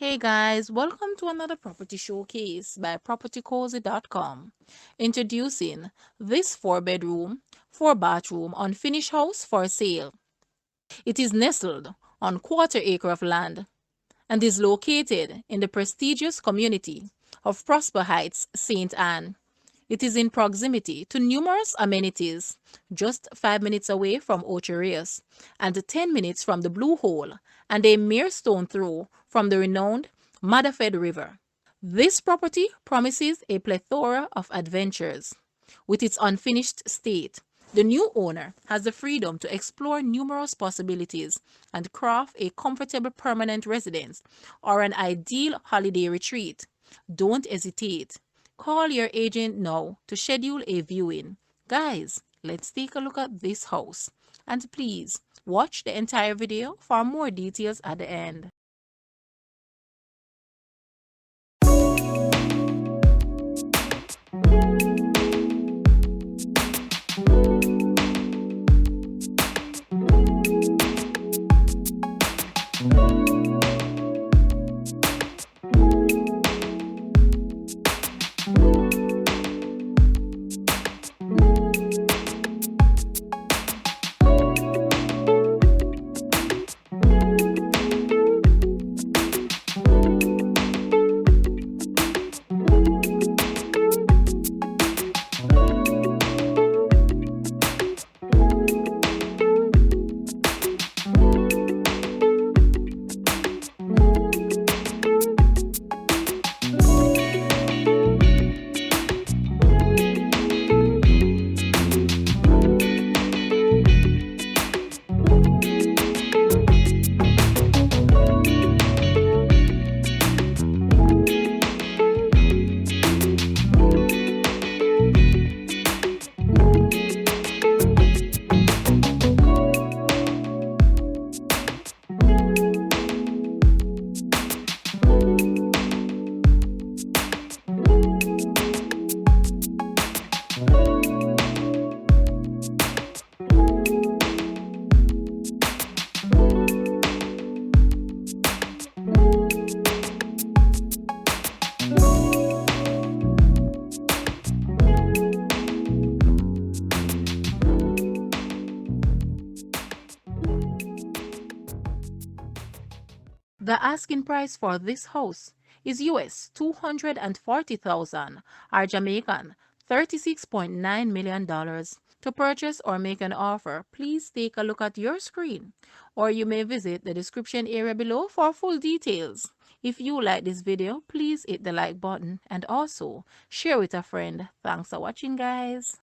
Hey guys, welcome to another property showcase by propertycozy.com. Introducing this 4-bedroom, 4-bathroom unfinished house for sale. It is nestled on quarter-acre of land and is located in the prestigious community of Prosper Heights, St. Anne. It is in proximity to numerous amenities, just 5 minutes away from Ocho Rios and 10 minutes from the Blue Hole and a mere stone throw from the renowned Mada Fed River. This property promises a plethora of adventures. With its unfinished state, the new owner has the freedom to explore numerous possibilities and craft a comfortable permanent residence or an ideal holiday retreat. Don't hesitate. Call your agent now to schedule a viewing. Guys, let's take a look at this house. And please watch the entire video for more details at the end. The asking price for this house is US 240,000 or Jamaican $36.9 million. To purchase or make an offer, please take a look at your screen or you may visit the description area below for full details. If you like this video, please hit the like button and also share with a friend. Thanks for watching, guys.